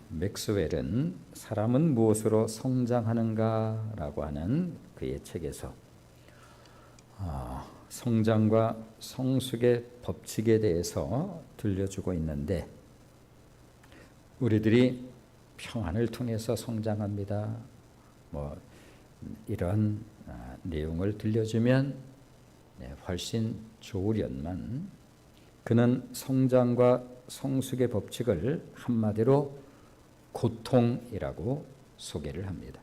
맥스웰은 사람은 무엇으로 성장하는가라고 하는 그의 책에서 성장과 성숙의 법칙에 대해서 들려주고 있는데, 우리들이 평안을 통해서 성장합니다, 이런 내용을 들려주면 훨씬 좋으련만, 그는 성장과 성숙의 법칙을 한마디로 고통이라고 소개를 합니다.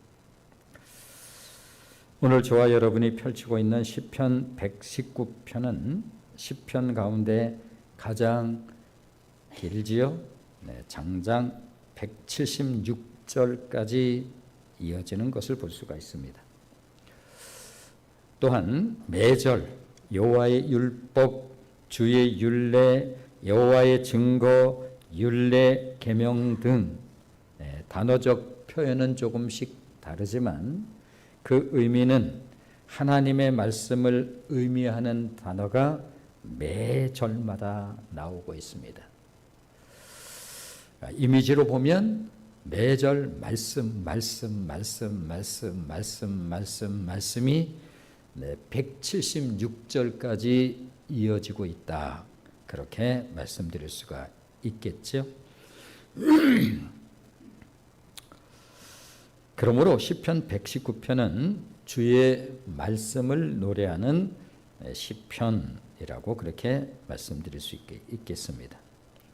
오늘 저와 여러분이 펼치고 있는 시편 119편은 시편 가운데 가장 길지요. 장장 176절까지 이어지는 것을 볼 수가 있습니다. 또한 매절 여호와의 율법, 주의 율례, 여호와의 증거, 율례, 계명 등 단어적 표현은 조금씩 다르지만 그 의미는 하나님의 말씀을 의미하는 단어가 매절마다 나오고 있습니다. 이미지로 보면 매절 말씀이 176절까지 이어지고 있다, 그렇게 말씀드릴 수가 있겠죠. 그러므로 시편 119편은 주의 말씀을 노래하는 시편이라고 그렇게 말씀드릴 수 있겠습니다.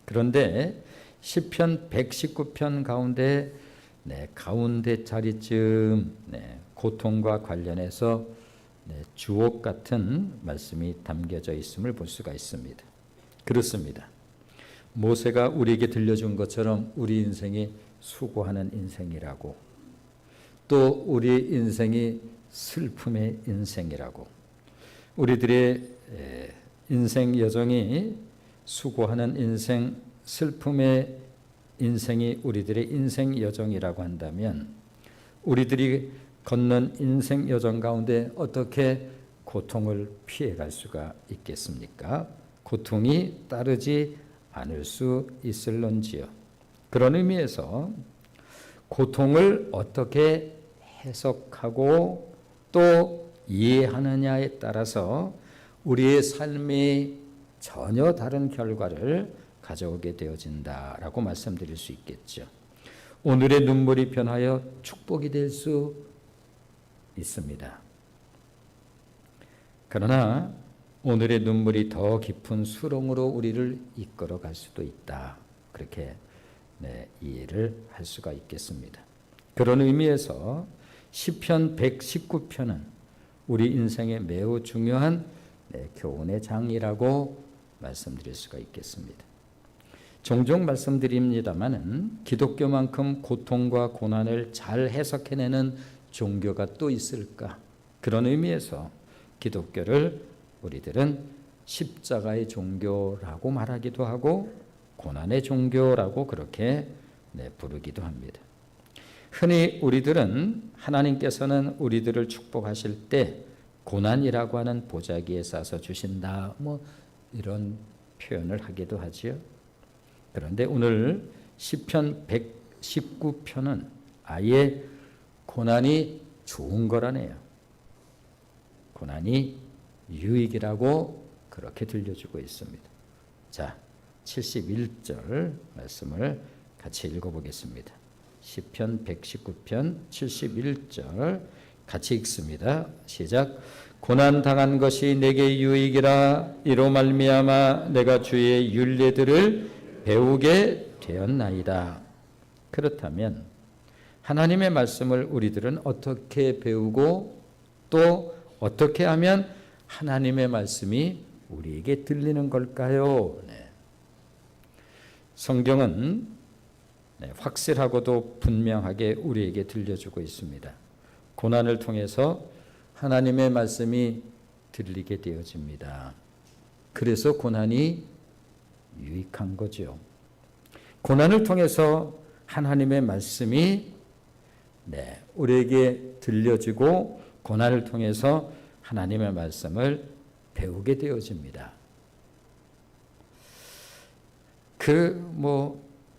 그런데 시편 119편 가운데 가운데 자리쯤 고통과 관련해서 주옥 같은 말씀이 담겨져 있음을 볼 수가 있습니다. 그렇습니다. 모세가 우리에게 들려준 것처럼 우리 인생이 수고하는 인생이라고, 또 우리 인생이 슬픔의 인생이라고, 우리들의 인생 여정이 수고하는 인생, 슬픔의 인생이 우리들의 인생 여정이라고 한다면, 우리들이 걷는 인생 여정 가운데 어떻게 고통을 피해갈 수가 있겠습니까? 고통이 따르지 않을 수 있을런지요. 그런 의미에서 고통을 어떻게 해석하고 또 이해하느냐에 따라서 우리의 삶이 전혀 다른 결과를 가져오게 되어진다라고 말씀드릴 수 있겠죠. 오늘의 눈물이 변하여 축복이 될 수 있습니다. 그러나 오늘의 눈물이 더 깊은 수렁으로 우리를 이끌어 갈 수도 있다, 그렇게 이해를 할 수가 있겠습니다. 그런 의미에서 시편 119편은 우리 인생에 매우 중요한 교훈의 장이라고 말씀드릴 수가 있겠습니다. 종종 말씀드립니다마는 기독교만큼 고통과 고난을 잘 해석해내는 종교가 또 있을까? 그런 의미에서 기독교를 우리들은 십자가의 종교라고 말하기도 하고 고난의 종교라고 그렇게 부르기도 합니다. 흔히 우리들은 하나님께서는 우리들을 축복하실 때 고난이라고 하는 보자기에 싸서 주신다, 이런 표현을 하기도 하지요. 그런데 오늘 시편 119편은 아예 고난이 좋은 거라네요. 고난이 유익이라고 그렇게 들려주고 있습니다. 자, 71절 말씀을 같이 읽어보겠습니다. 시편 119편 71절 같이 읽습니다. 시작. 고난 당한 것이 내게 유익이라, 이로 말미암아 내가 주의 율례들을 배우게 되었나이다. 그렇다면 하나님의 말씀을 우리들은 어떻게 배우고 또 어떻게 하면 하나님의 말씀이 우리에게 들리는 걸까요? 성경은 확실하고도 분명하게 우리에게 들려주고 있습니다. 고난을 통해서 하나님의 말씀이 들리게 되어집니다. 그래서 고난이 유익한 거죠. 고난을 통해서 하나님의 말씀이 우리에게 들려지고 고난을 통해서 하나님의 말씀을 배우게 되어집니다.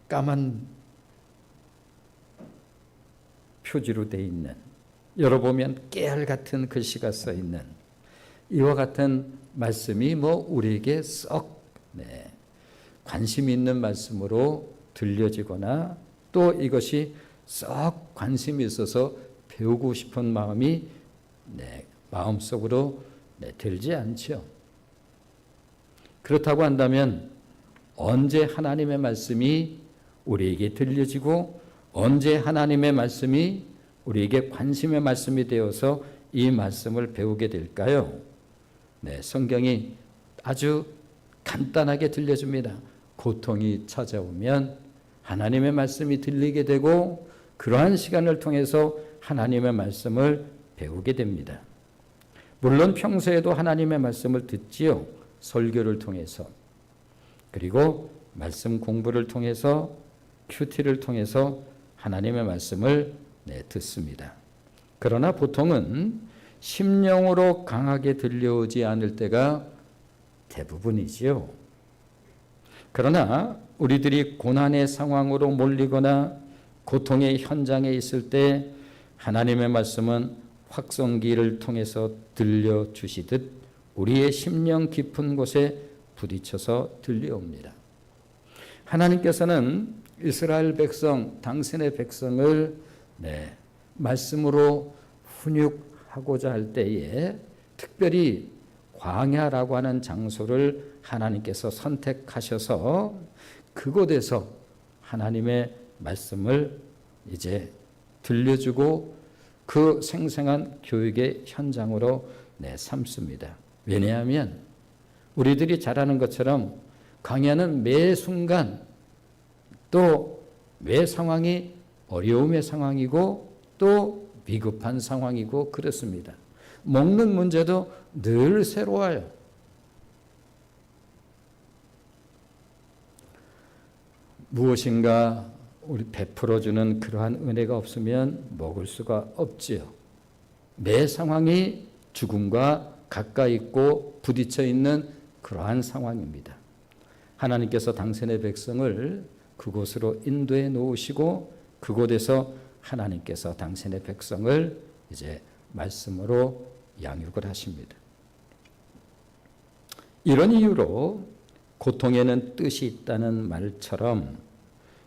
까만 표지로 되어 있는, 열어보면 깨알 같은 글씨가 써 있는 이와 같은 말씀이 우리에게 썩 관심 있는 말씀으로 들려지거나 또 이것이 썩 관심이 있어서 배우고 싶은 마음이 마음속으로 들지 않죠. 그렇다고 한다면 언제 하나님의 말씀이 우리에게 들려지고 언제 하나님의 말씀이 우리에게 관심의 말씀이 되어서 이 말씀을 배우게 될까요? 성경이 아주 간단하게 들려줍니다. 고통이 찾아오면 하나님의 말씀이 들리게 되고 그러한 시간을 통해서 하나님의 말씀을 배우게 됩니다. 물론 평소에도 하나님의 말씀을 듣지요. 설교를 통해서, 그리고 말씀 공부를 통해서, 큐티를 통해서 하나님의 말씀을 듣습니다. 그러나 보통은 심령으로 강하게 들려오지 않을 때가 대부분이지요. 그러나 우리들이 고난의 상황으로 몰리거나 고통의 현장에 있을 때 하나님의 말씀은 확성기를 통해서 들려주시듯 우리의 심령 깊은 곳에 부딪혀서 들려옵니다. 하나님께서는 이스라엘 백성, 당신의 백성을 말씀으로 훈육하고자 할 때에 특별히 광야라고 하는 장소를 하나님께서 선택하셔서 그곳에서 하나님의 말씀을 이제 들려주고 그 생생한 교육의 현장으로 삼습니다. 왜냐하면 우리들이 잘 아는 것처럼 광야는 매 순간 또 매 상황이 어려움의 상황이고 또 위급한 상황이고 그렇습니다. 먹는 문제도 늘 새로워요. 무엇인가 우리 베풀어주는 그러한 은혜가 없으면 먹을 수가 없지요. 매 상황이 죽음과 가까이 있고 부딪혀 있는 그러한 상황입니다. 하나님께서 당신의 백성을 그곳으로 인도해 놓으시고 그곳에서 하나님께서 당신의 백성을 이제 말씀으로 양육을 하십니다. 이런 이유로 고통에는 뜻이 있다는 말처럼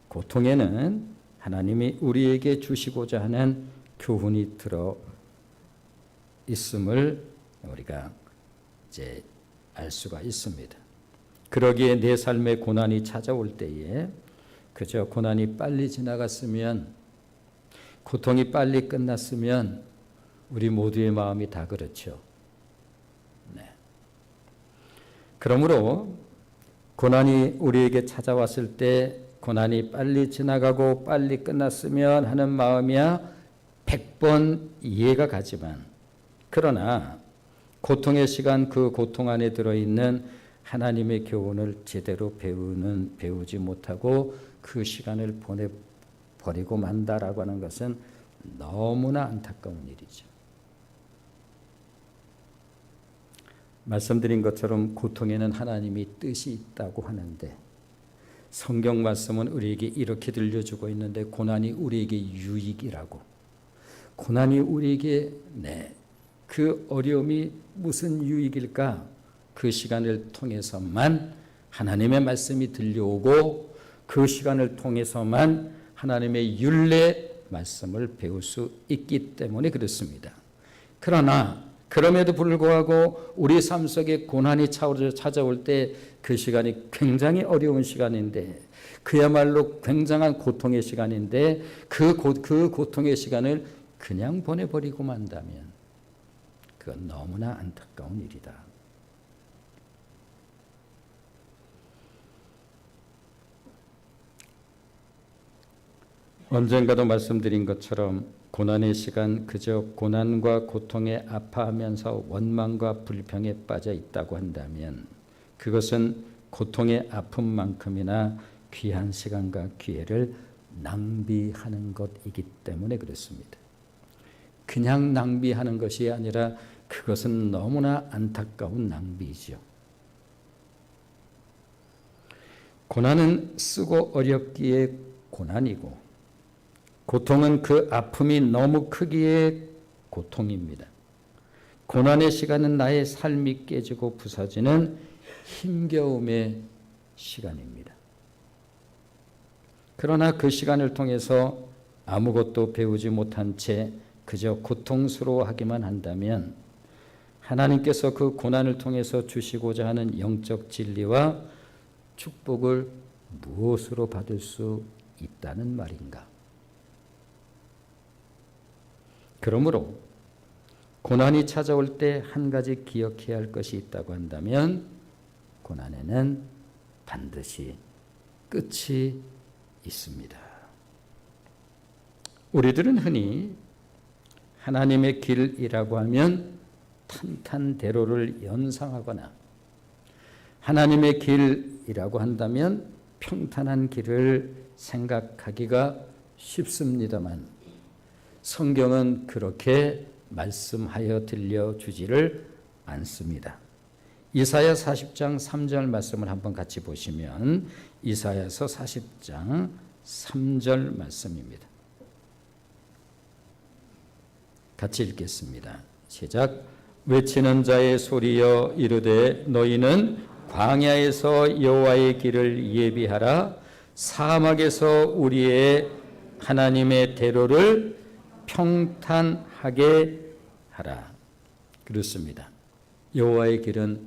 고통에는 하나님이 우리에게 주시고자 하는 교훈이 들어 있음을 우리가 이제 알 수가 있습니다. 그러기에 내 삶의 고난이 찾아올 때에 그저 고난이 빨리 지나갔으면, 고통이 빨리 끝났으면 우리 모두의 마음이 다 그렇죠. 그러므로 고난이 우리에게 찾아왔을 때 고난이 빨리 지나가고 빨리 끝났으면 하는 마음이야 100번 이해가 가지만, 그러나 고통의 시간, 그 고통 안에 들어있는 하나님의 교훈을 제대로 배우지 못하고 그 시간을 보내버리고 만다라고 하는 것은 너무나 안타까운 일이죠. 말씀드린 것처럼 고통에는 하나님이 뜻이 있다고 하는데 성경 말씀은 우리에게 이렇게 들려주고 있는데 고난이 우리에게 유익이라고, 고난이 우리에게 그 어려움이 무슨 유익일까? 그 시간을 통해서만 하나님의 말씀이 들려오고 그 시간을 통해서만 하나님의 율례 말씀을 배울 수 있기 때문에 그렇습니다. 그러나 그럼에도 불구하고 우리 삶 속에 고난이 찾아올 때 그 시간이 굉장히 어려운 시간인데, 그야말로 굉장한 고통의 시간인데 그 고통의 시간을 그냥 보내버리고 만다면 그건 너무나 안타까운 일이다. 언젠가도 말씀드린 것처럼 고난의 시간, 그저 고난과 고통에 아파하면서 원망과 불평에 빠져 있다고 한다면 그것은 고통의 아픔만큼이나 귀한 시간과 기회를 낭비하는 것이기 때문에 그렇습니다. 그냥 낭비하는 것이 아니라 그것은 너무나 안타까운 낭비이죠. 고난은 쓰고 어렵기에 고난이고, 고통은 그 아픔이 너무 크기에 고통입니다. 고난의 시간은 나의 삶이 깨지고 부서지는 힘겨움의 시간입니다. 그러나 그 시간을 통해서 아무것도 배우지 못한 채 그저 고통스러워하기만 한다면 하나님께서 그 고난을 통해서 주시고자 하는 영적 진리와 축복을 무엇으로 받을 수 있다는 말인가? 그러므로 고난이 찾아올 때 한 가지 기억해야 할 것이 있다고 한다면 고난에는 반드시 끝이 있습니다. 우리들은 흔히 하나님의 길이라고 하면 탄탄대로를 연상하거나 하나님의 길이라고 한다면 평탄한 길을 생각하기가 쉽습니다만 성경은 그렇게 말씀하여 들려주지를 않습니다. 이사야 40장 3절 말씀을 한번 같이 보시면 이사야서 40장 3절 말씀입니다. 같이 읽겠습니다. 시작. 외치는 자의 소리여 이르되 너희는 광야에서 여호와의 길을 예비하라. 사막에서 우리의 하나님의 대로를 평탄하게 하라. 그렇습니다. 여호와의 길은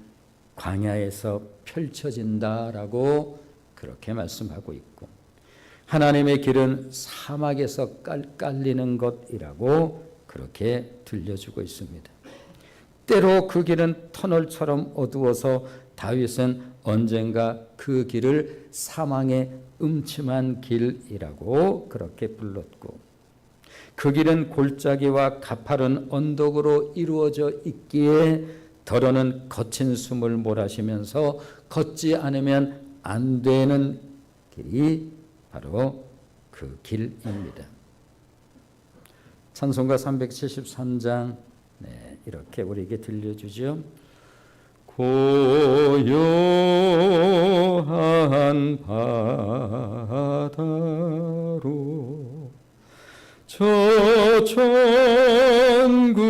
광야에서 펼쳐진다라고 그렇게 말씀하고 있고 하나님의 길은 사막에서 깔리는 것이라고 그렇게 들려주고 있습니다. 때로 그 길은 터널처럼 어두워서 다윗은 언젠가 그 길을 사망의 음침한 길이라고 그렇게 불렀고 그 길은 골짜기와 가파른 언덕으로 이루어져 있기에 더러는 거친 숨을 몰아쉬면서 걷지 않으면 안 되는 길이 바로 그 길입니다. 찬송가 373장 이렇게 우리에게 들려주죠. 고요한 바다로 저 천국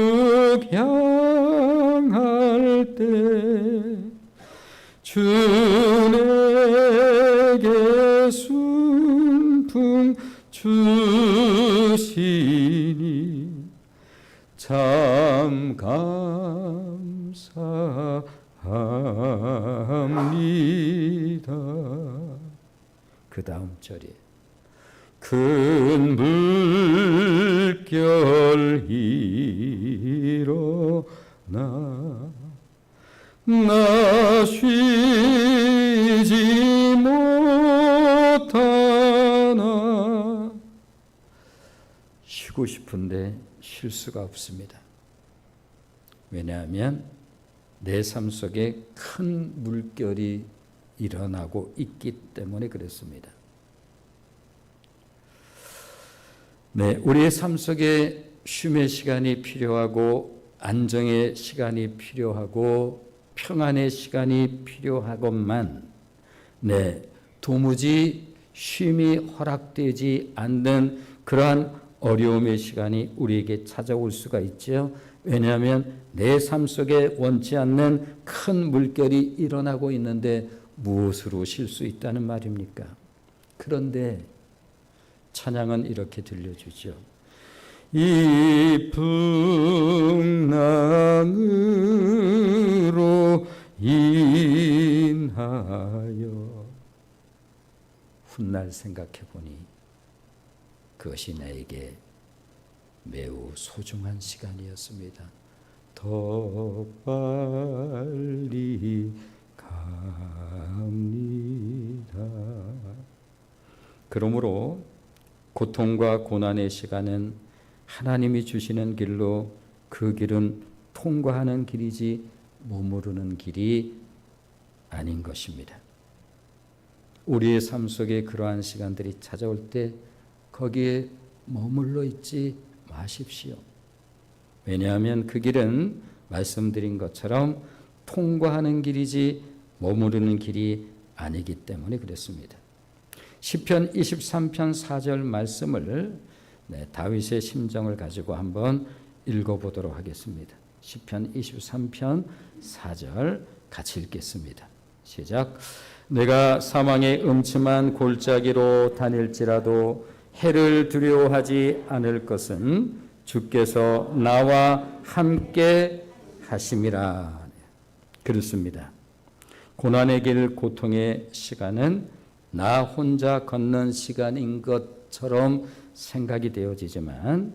향할 때 주에게 순풍 주시니 참 감사합니다. 그 다음 절에 큰 물결 일어나 나 쉬지 못하나 쉬고 싶은데 쉴 수가 없습니다. 왜냐하면 내 삶 속에 큰 물결이 일어나고 있기 때문에 그렇습니다. 우리의 삶 속에 쉼의 시간이 필요하고 안정의 시간이 필요하고 평안의 시간이 필요하건만 도무지 쉼이 허락되지 않는 그러한 어려움의 시간이 우리에게 찾아올 수가 있죠. 왜냐하면 내 삶 속에 원치 않는 큰 물결이 일어나고 있는데 무엇으로 쉴 수 있다는 말입니까? 그런데 찬양은 이렇게 들려주죠. 이 풍랑으로 인하여 훗날 생각해 보니 그것이 나에게 매우 소중한 시간이었습니다. 더 빨리 갑니다. 그러므로 고통과 고난의 시간은 하나님이 주시는 길로 그 길은 통과하는 길이지 머무르는 길이 아닌 것입니다. 우리의 삶 속에 그러한 시간들이 찾아올 때 거기에 머물러 있지 마십시오. 왜냐하면 그 길은 말씀드린 것처럼 통과하는 길이지 머무르는 길이 아니기 때문에 그렇습니다. 시편 23편 4절 말씀을 다윗의 심정을 가지고 한번 읽어보도록 하겠습니다. 시편 23편 4절 같이 읽겠습니다. 시작. 내가 사망의 음침한 골짜기로 다닐지라도 해를 두려워하지 않을 것은 주께서 나와 함께 하심이라. 그렇습니다. 고난의 길, 고통의 시간은 나 혼자 걷는 시간인 것처럼 생각이 되어지지만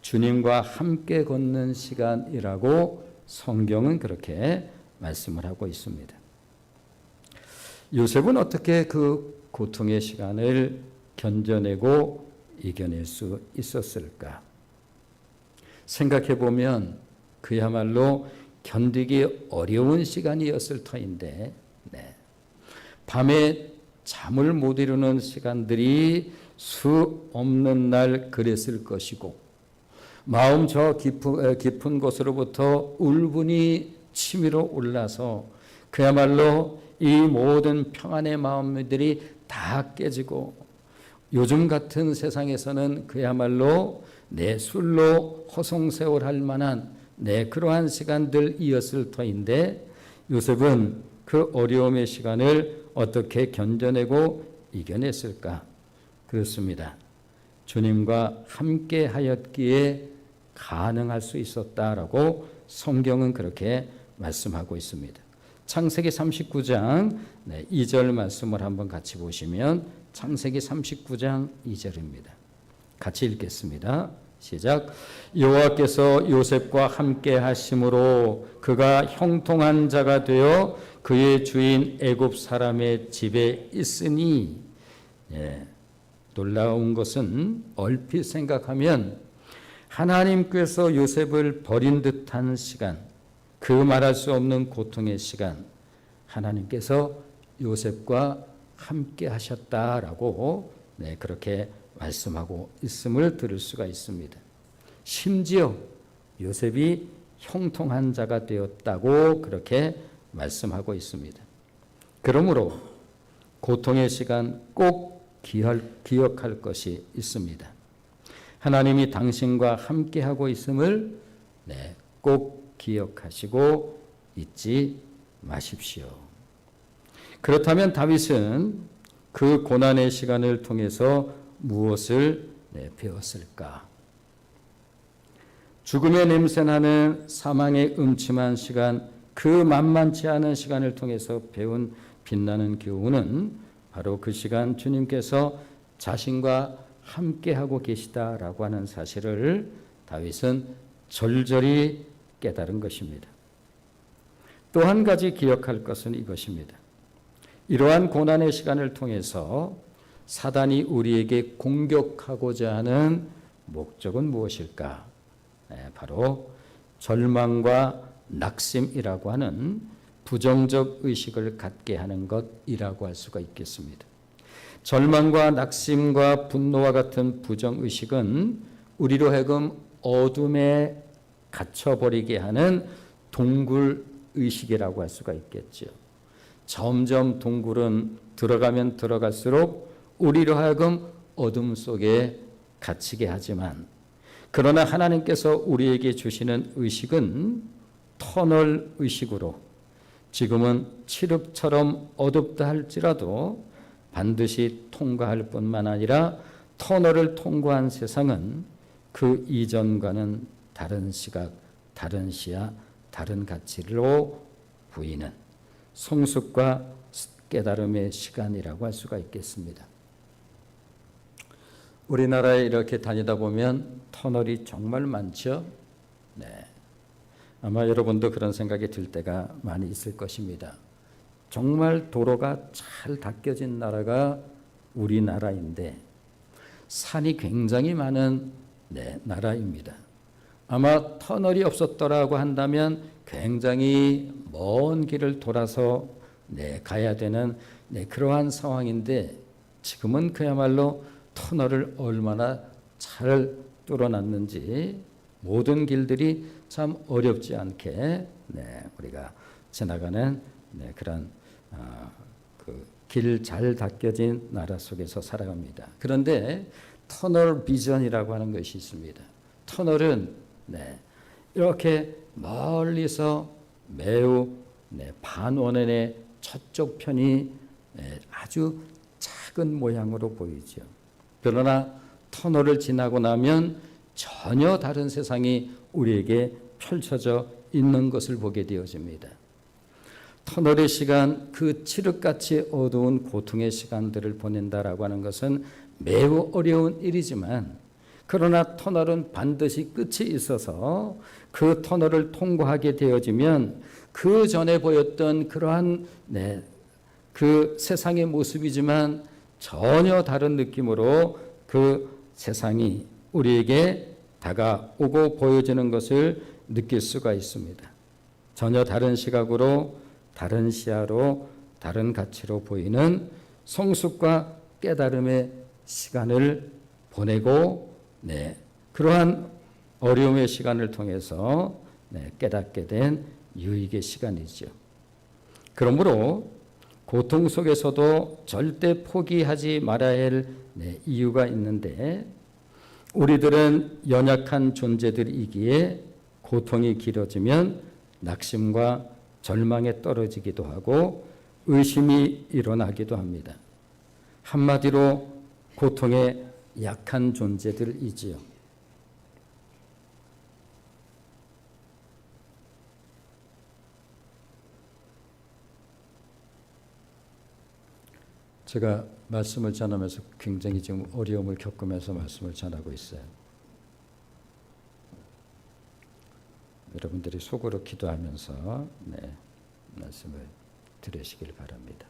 주님과 함께 걷는 시간이라고 성경은 그렇게 말씀을 하고 있습니다. 요셉은 어떻게 그 고통의 시간을 견뎌내고 이겨낼 수 있었을까? 생각해 보면 그야말로 견디기 어려운 시간이었을 터인데, 밤에 잠을 못 이루는 시간들이 수 없는 날 그랬을 것이고, 마음 저 깊은 곳으로부터 울분이 치밀어 올라서 그야말로 이 모든 평안의 마음들이 다 깨지고, 요즘 같은 세상에서는 그야말로 내 술로 허송세월할 만한 그러한 시간들이었을 터인데, 요셉은 그 어려움의 시간을 어떻게 견뎌내고 이겨냈을까? 그렇습니다. 주님과 함께 하였기에 가능할 수 있었다라고 성경은 그렇게 말씀하고 있습니다. 창세기 39장 2절 말씀을 한번 같이 보시면 창세기 39장 2절입니다. 같이 읽겠습니다. 시작. 여호와께서 요셉과 함께 하심으로 그가 형통한 자가 되어 그의 주인 애굽 사람의 집에 있으니, 놀라운 것은 얼핏 생각하면 하나님께서 요셉을 버린 듯한 시간, 그 말할 수 없는 고통의 시간, 하나님께서 요셉과 함께 하셨다라고 그렇게 말씀하고 있음을 들을 수가 있습니다. 심지어 요셉이 형통한 자가 되었다고 그렇게 말씀하고 있습니다. 그러므로 고통의 시간 꼭 기억할 것이 있습니다. 하나님이 당신과 함께하고 있음을 꼭 기억하시고 잊지 마십시오. 그렇다면 다윗은 그 고난의 시간을 통해서 무엇을 배웠을까? 죽음의 냄새나는 사망의 음침한 시간, 그 만만치 않은 시간을 통해서 배운 빛나는 교훈은 바로 그 시간 주님께서 자신과 함께하고 계시다라고 하는 사실을 다윗은 절절히 깨달은 것입니다. 또 한 가지 기억할 것은 이것입니다. 이러한 고난의 시간을 통해서 사단이 우리에게 공격하고자 하는 목적은 무엇일까? 바로 절망과 낙심이라고 하는 부정적 의식을 갖게 하는 것이라고 할 수가 있겠습니다. 절망과 낙심과 분노와 같은 부정의식은 우리로 하여금 어둠에 갇혀버리게 하는 동굴의식이라고 할 수가 있겠죠. 점점 동굴은 들어가면 들어갈수록 우리로 하여금 어둠 속에 갇히게 하지만, 그러나 하나님께서 우리에게 주시는 의식은 터널 의식으로, 지금은 칠흑처럼 어둡다 할지라도 반드시 통과할 뿐만 아니라 터널을 통과한 세상은 그 이전과는 다른 시각, 다른 시야, 다른 가치로 보이는 성숙과 깨달음의 시간이라고 할 수가 있겠습니다. 우리나라에 이렇게 다니다 보면 터널이 정말 많죠. 아마 여러분도 그런 생각이 들 때가 많이 있을 것입니다. 정말 도로가 잘 닦여진 나라가 우리나라인데 산이 굉장히 많은 나라입니다. 아마 터널이 없었더라고 한다면 굉장히 먼 길을 돌아서 가야 되는 그러한 상황인데, 지금은 그야말로 터널을 얼마나 잘 뚫어놨는지 모든 길들이 참 어렵지 않게 우리가 지나가는 그런 그 길 잘 닦여진 나라 속에서 살아갑니다. 그런데 터널 비전이라고 하는 것이 있습니다. 터널은 이렇게 멀리서 매우 반원의 저쪽 편이 아주 작은 모양으로 보이죠. 그러나 터널을 지나고 나면 전혀 다른 세상이 우리에게 펼쳐져 있는 것을 보게 되어집니다. 터널의 시간, 그 칠흑같이 어두운 고통의 시간들을 보낸다라고 하는 것은 매우 어려운 일이지만, 그러나 터널은 반드시 끝이 있어서 그 터널을 통과하게 되어지면 그 전에 보였던 그러한 그 세상의 모습이지만 전혀 다른 느낌으로 그 세상이 우리에게 다가오고 보여지는 것을 느낄 수가 있습니다. 전혀 다른 시각으로, 다른 시야로, 다른 가치로 보이는 성숙과 깨달음의 시간을 보내고 그러한 어려움의 시간을 통해서 깨닫게 된 유익의 시간이죠. 그러므로 고통 속에서도 절대 포기하지 말아야 할 이유가 있는데, 우리들은 연약한 존재들이기에 고통이 길어지면 낙심과 절망에 떨어지기도 하고 의심이 일어나기도 합니다. 한마디로 고통에 약한 존재들이지요. 제가 말씀을 전하면서 굉장히 지금 어려움을 겪으면서 말씀을 전하고 있어요. 여러분들이 속으로 기도하면서 말씀을 들으시길 바랍니다.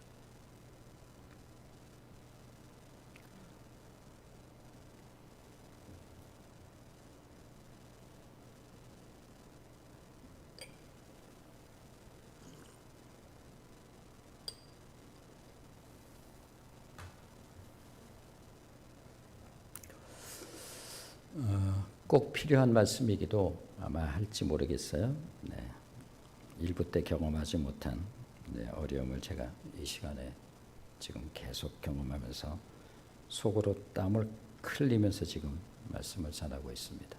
꼭 필요한 말씀이기도 아마 할지 모르겠어요. 일부 때 경험하지 못한 어려움을 제가 이 시간에 지금 계속 경험하면서 속으로 땀을 흘리면서 지금 말씀을 전하고 있습니다.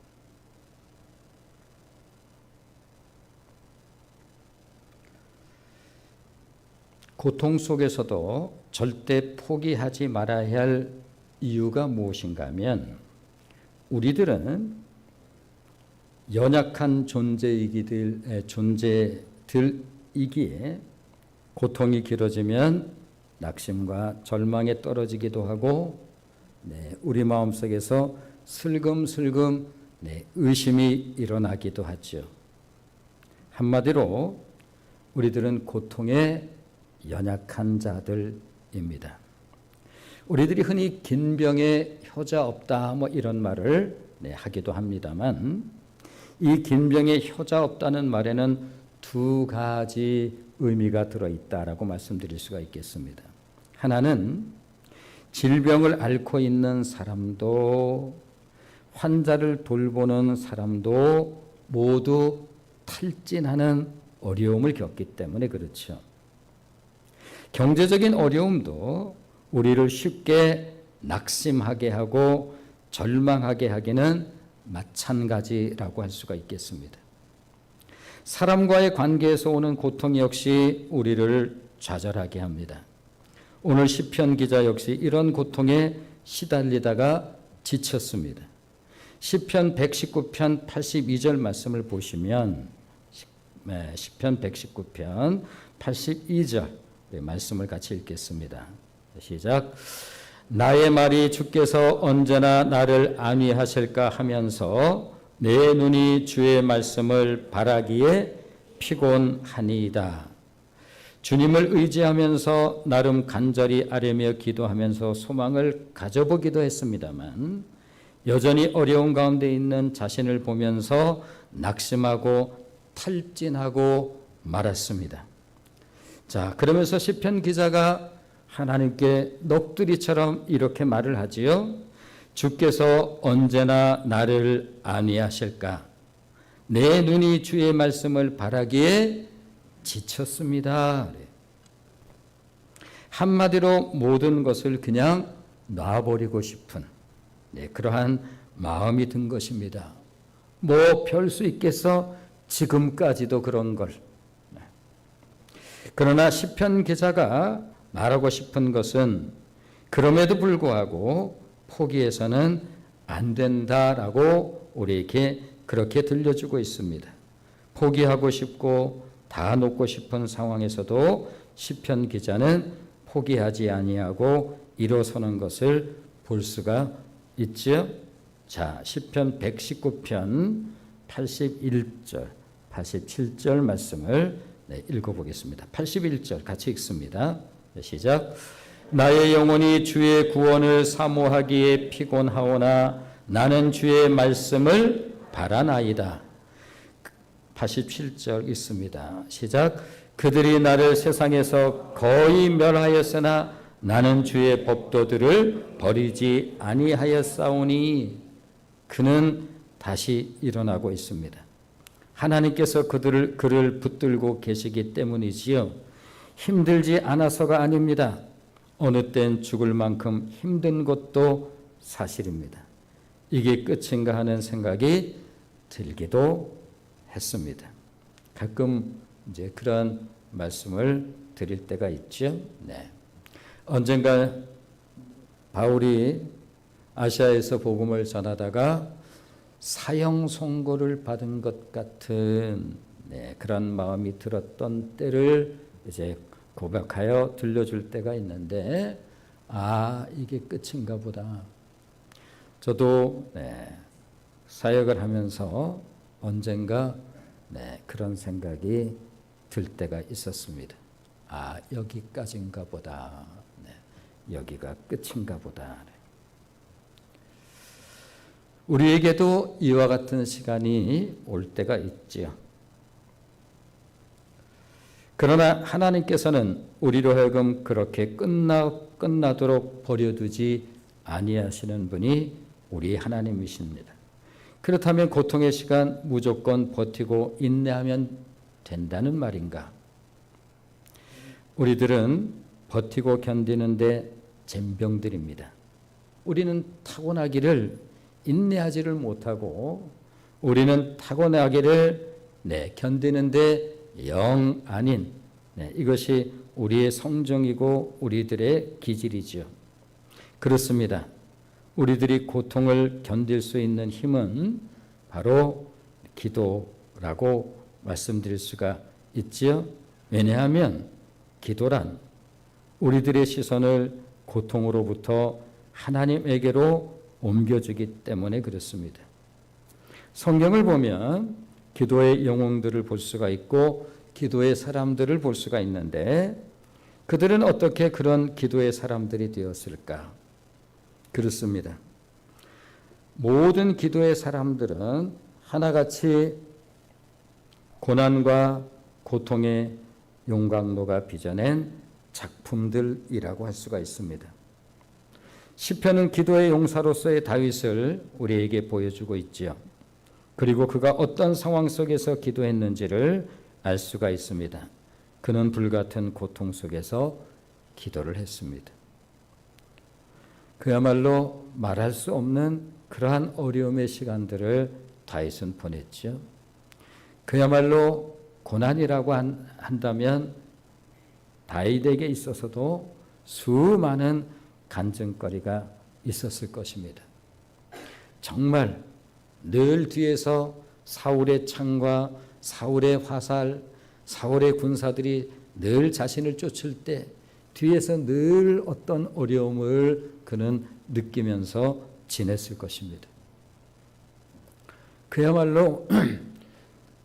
고통 속에서도 절대 포기하지 말아야 할 이유가 무엇인가 하면, 우리들은 연약한 존재들이기에 고통이 길어지면 낙심과 절망에 떨어지기도 하고 우리 마음속에서 슬금슬금 의심이 일어나기도 하죠. 한마디로 우리들은 고통에 연약한 자들입니다. 우리들이 흔히 긴 병에 효자 없다 이런 말을 하기도 합니다만, 이 긴 병에 효자 없다는 말에는 두 가지 의미가 들어있다라고 말씀드릴 수가 있겠습니다. 하나는 질병을 앓고 있는 사람도 환자를 돌보는 사람도 모두 탈진하는 어려움을 겪기 때문에 그렇죠. 경제적인 어려움도 우리를 쉽게 낙심하게 하고 절망하게 하기는 마찬가지라고 할 수가 있겠습니다. 사람과의 관계에서 오는 고통 역시 우리를 좌절하게 합니다. 오늘 시편 기자 역시 이런 고통에 시달리다가 지쳤습니다. 시편 119편 82절 말씀을 보시면 시편 119편 82절 말씀을 같이 읽겠습니다. 시작. 나의 말이 주께서 언제나 나를 안위하실까 하면서 내 눈이 주의 말씀을 바라기에 피곤하니이다. 주님을 의지하면서 나름 간절히 아뢰며 기도하면서 소망을 가져보기도 했습니다만 여전히 어려운 가운데 있는 자신을 보면서 낙심하고 탈진하고 말았습니다. 자, 그러면서 시편 기자가 하나님께 넋두리처럼 이렇게 말을 하지요. 주께서 언제나 나를 안위하실까? 내 눈이 주의 말씀을 바라기에 지쳤습니다. 한마디로 모든 것을 그냥 놔버리고 싶은, 그러한 마음이 든 것입니다. 뭐 별 수 있겠어? 지금까지도 그런 걸. 그러나 시편 기자가 말하고 싶은 것은 그럼에도 불구하고 포기해서는 안 된다라고 우리에게 그렇게 들려주고 있습니다. 포기하고 싶고 다 놓고 싶은 상황에서도 시편 기자는 포기하지 아니하고 일어서는 것을 볼 수가 있죠. 자, 시편 119편 81절, 87절 말씀을 읽어보겠습니다. 81절 같이 읽습니다. 시작. 나의 영혼이 주의 구원을 사모하기에 피곤하오나 나는 주의 말씀을 바라나이다. 87절 있습니다. 시작. 그들이 나를 세상에서 거의 멸하였으나 나는 주의 법도들을 버리지 아니하였사오니. 그는 다시 일어나고 있습니다. 하나님께서 그를 붙들고 계시기 때문이지요. 힘들지 않아서가 아닙니다. 어느 땐 죽을 만큼 힘든 것도 사실입니다. 이게 끝인가 하는 생각이 들기도 했습니다. 가끔 이제 그런 말씀을 드릴 때가 있죠. 언젠가 바울이 아시아에서 복음을 전하다가 사형 선고를 받은 것 같은 그런 마음이 들었던 때를 이제 고백하여 들려줄 때가 있는데, 이게 끝인가 보다. 저도 사역을 하면서 언젠가 그런 생각이 들 때가 있었습니다. 여기까지인가 보다. 여기가 끝인가 보다. 우리에게도 이와 같은 시간이 올 때가 있지요. 그러나 하나님께서는 우리로 하여금 그렇게 끝나도록 버려두지 아니하시는 분이 우리 하나님이십니다. 그렇다면 고통의 시간 무조건 버티고 인내하면 된다는 말인가? 우리들은 버티고 견디는데 젬병들입니다. 우리는 타고나기를 인내하지를 못하고, 우리는 타고나기를 견디는데 영 아닌, 이것이 우리의 성정이고 우리들의 기질이죠. 그렇습니다. 우리들이 고통을 견딜 수 있는 힘은 바로 기도라고 말씀드릴 수가 있지요. 왜냐하면 기도란 우리들의 시선을 고통으로부터 하나님에게로 옮겨주기 때문에 그렇습니다. 성경을 보면 기도의 영웅들을 볼 수가 있고 기도의 사람들을 볼 수가 있는데, 그들은 어떻게 그런 기도의 사람들이 되었을까? 그렇습니다. 모든 기도의 사람들은 하나같이 고난과 고통의 용광로가 빚어낸 작품들이라고 할 수가 있습니다. 시편은 기도의 용사로서의 다윗을 우리에게 보여주고 있지요. 그리고 그가 어떤 상황 속에서 기도했는지를 알 수가 있습니다. 그는 불같은 고통 속에서 기도를 했습니다. 그야말로 말할 수 없는 그러한 어려움의 시간들을 다윗은 보냈죠. 그야말로 고난이라고 한다면 다윗에게 있어서도 수많은 간증거리가 있었을 것입니다. 정말 늘 뒤에서 사울의 창과 사울의 화살, 사울의 군사들이 늘 자신을 쫓을 때 뒤에서 늘 어떤 어려움을 그는 느끼면서 지냈을 것입니다. 그야말로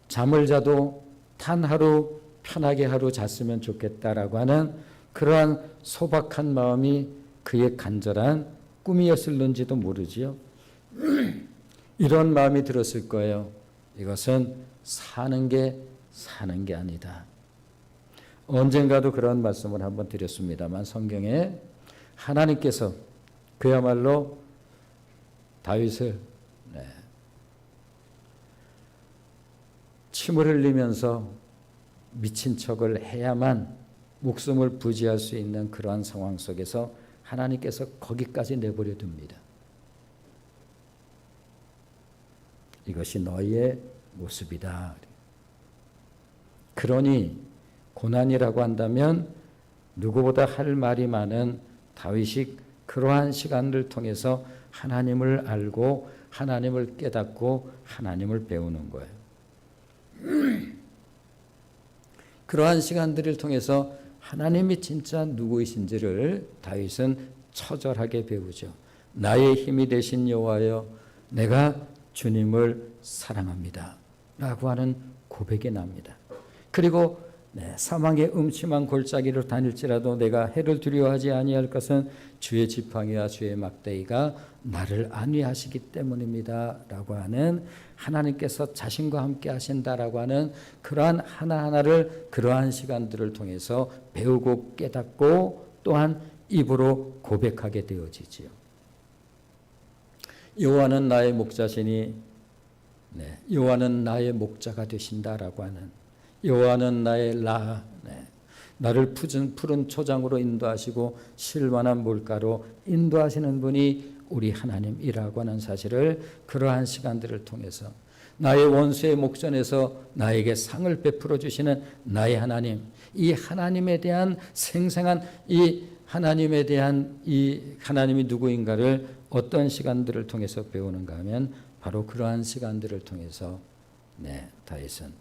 잠을 자도 단 하루 편하게 하루 잤으면 좋겠다라고 하는 그러한 소박한 마음이 그의 간절한 꿈이었을는지도 모르지요. 이런 마음이 들었을 거예요. 이것은 사는 게 아니다. 언젠가도 그런 말씀을 한번 드렸습니다만, 성경에 하나님께서 그야말로 다윗을 침을 흘리면서 미친 척을 해야만 목숨을 부지할 수 있는 그러한 상황 속에서 하나님께서 거기까지 내버려 둡니다. 이것이 너희의 모습이다. 그러니 고난이라고 한다면 누구보다 할 말이 많은 다윗이 그러한 시간을 통해서 하나님을 알고 하나님을 깨닫고 하나님을 배우는 거예요. 그러한 시간들을 통해서 하나님이 진짜 누구이신지를 다윗은 처절하게 배우죠. 나의 힘이 되신 여호와여, 내가 주님을 사랑합니다 라고 하는 고백이 납니다. 그리고 사망의 음침한 골짜기로 다닐지라도 내가 해를 두려워하지 아니할 것은 주의 지팡이와 주의 막대기가 나를 안위하시기 때문입니다 라고 하는, 하나님께서 자신과 함께 하신다라고 하는 그러한 하나하나를 그러한 시간들을 통해서 배우고 깨닫고 또한 입으로 고백하게 되어지지요. 여호와는 나의 목자시니, 여호와는 나의 목자가 되신다라고 하는, 여호와는 나의 나를 푸른 초장으로 인도하시고 실만한 물가로 인도하시는 분이 우리 하나님이라고 하는 사실을 그러한 시간들을 통해서 나의 원수의 목전에서 나에게 상을 베풀어 주시는 나의 하나님, 이 하나님에 대한 생생한 이 하나님에 대한 이 하나님이 누구인가를 어떤 시간들을 통해서 배우는가 하면 바로 그러한 시간들을 통해서 다윗은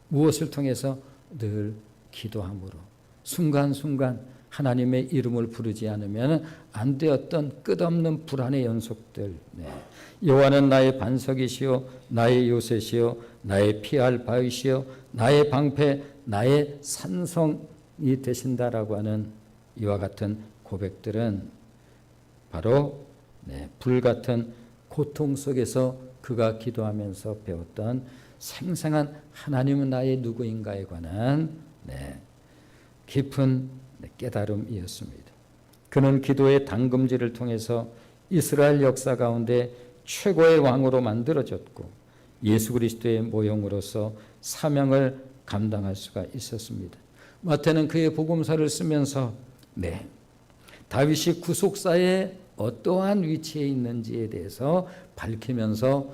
무엇을 통해서 늘 기도함으로 순간순간 하나님의 이름을 부르지 않으면 안 되었던 끝없는 불안의 연속들. 여호와는 나의 반석이시요 나의 요새시요 나의 피할 바위시요 나의 방패 나의 산성이 되신다라고 하는 이와 같은 고백들은 바로 불같은 고통 속에서 그가 기도하면서 배웠던 생생한 하나님은 나의 누구인가에 관한 깊은 깨달음이었습니다. 그는 기도의 당금질을 통해서 이스라엘 역사 가운데 최고의 왕으로 만들어졌고 예수 그리스도의 모형으로서 사명을 감당할 수가 있었습니다. 마태는 그의 복음서를 쓰면서 다윗이 구속사의 어떠한 위치에 있는지에 대해서 밝히면서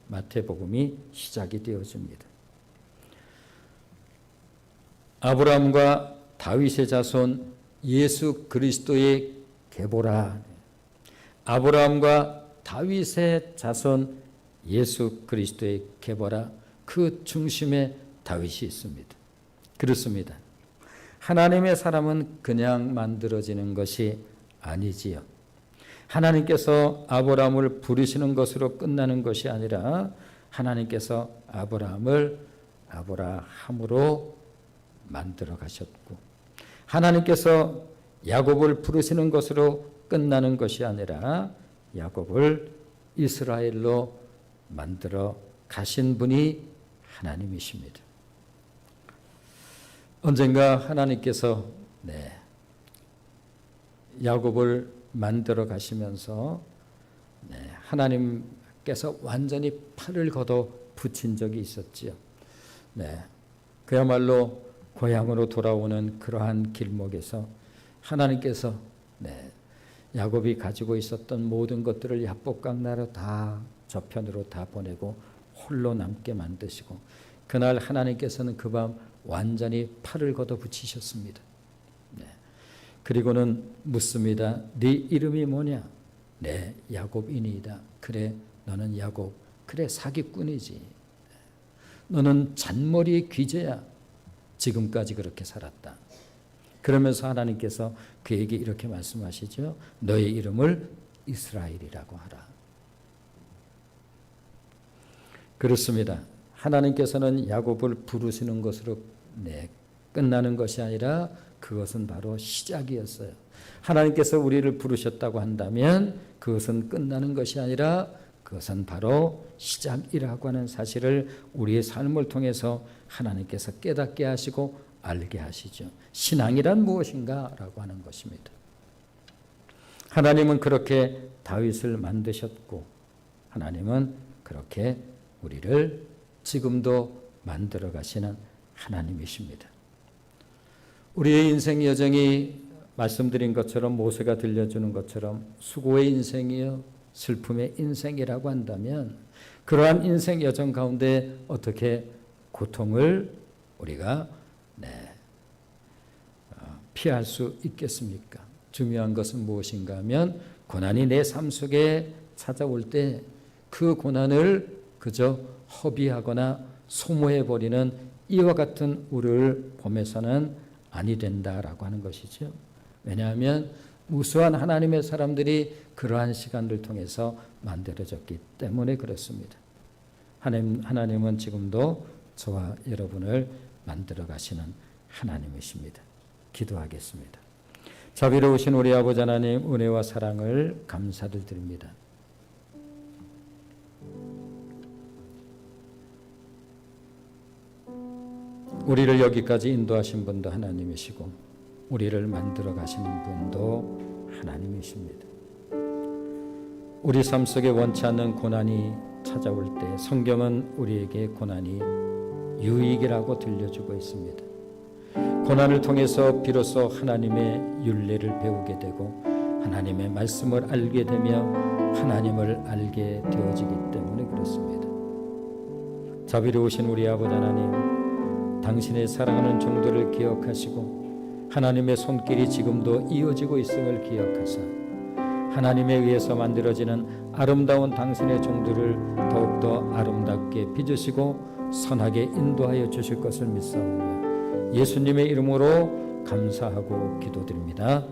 마태복음이 시작이 되어집니다. 아브라함과 다윗의 자손 예수 그리스도의 계보라. 아브라함과 다윗의 자손 예수 그리스도의 계보라. 그 중심에 다윗이 있습니다. 그렇습니다. 하나님의 사람은 그냥 만들어지는 것이 아니지요. 하나님께서 아브라함을 부르시는 것으로 끝나는 것이 아니라 하나님께서 아브라함을 아브라함으로 만들어 가셨고, 하나님께서 야곱을 부르시는 것으로 끝나는 것이 아니라 야곱을 이스라엘로 만들어 가신 분이 하나님이십니다. 언젠가 하나님께서 야곱을 만들어 가시면서 하나님께서 완전히 팔을 걷어 붙인 적이 있었지요. 그야말로 고향으로 돌아오는 그러한 길목에서 하나님께서 야곱이 가지고 있었던 모든 것들을 야복강나라 다 저편으로 다 보내고 홀로 남게 만드시고, 그날 하나님께서는 그 밤 완전히 팔을 걷어 붙이셨습니다. 그리고는 묻습니다. 네 이름이 뭐냐? 네, 야곱이니이다. 그래, 너는 야곱. 그래, 사기꾼이지. 너는 잔머리의 귀재야. 지금까지 그렇게 살았다. 그러면서 하나님께서 그에게 이렇게 말씀하시죠. 너의 이름을 이스라엘이라고 하라. 그렇습니다. 하나님께서는 야곱을 부르시는 것으로 끝나는 것이 아니라 그것은 바로 시작이었어요. 하나님께서 우리를 부르셨다고 한다면 그것은 끝나는 것이 아니라 그것은 바로 시작이라고 하는 사실을 우리의 삶을 통해서 하나님께서 깨닫게 하시고 알게 하시죠. 신앙이란 무엇인가? 라고 하는 것입니다. 하나님은 그렇게 다윗을 만드셨고 하나님은 그렇게 우리를 지금도 만들어 가시는 하나님이십니다. 우리의 인생 여정이 말씀드린 것처럼 모세가 들려주는 것처럼 수고의 인생이요 슬픔의 인생이라고 한다면 그러한 인생 여정 가운데 어떻게 고통을 우리가 피할 수 있겠습니까? 중요한 것은 무엇인가 하면 고난이 내 삶 속에 찾아올 때 그 고난을 그저 허비하거나 소모해버리는 이와 같은 우리를 보면서는 아니 된다라고 하는 것이죠. 왜냐하면 무수한 하나님의 사람들이 그러한 시간을 통해서 만들어졌기 때문에 그렇습니다. 하나님은 지금도 저와 여러분을 만들어 가시는 하나님이십니다. 기도하겠습니다. 자비로우신 우리 아버지 하나님, 은혜와 사랑을 감사를 드립니다. 우리를 여기까지 인도하신 분도 하나님이시고 우리를 만들어 가시는 분도 하나님이십니다. 우리 삶 속에 원치 않는 고난이 찾아올 때 성경은 우리에게 고난이 유익이라고 들려주고 있습니다. 고난을 통해서 비로소 하나님의 율례를 배우게 되고 하나님의 말씀을 알게 되며 하나님을 알게 되어지기 때문에 그렇습니다. 자비로우신 우리 아버지 하나님, 당신의 사랑하는 종들을 기억하시고 하나님의 손길이 지금도 이어지고 있음을 기억하사 하나님에 의해서 만들어지는 아름다운 당신의 종들을 더욱더 아름답게 빚으시고 선하게 인도하여 주실 것을 믿사오며 예수님의 이름으로 감사하고 기도드립니다.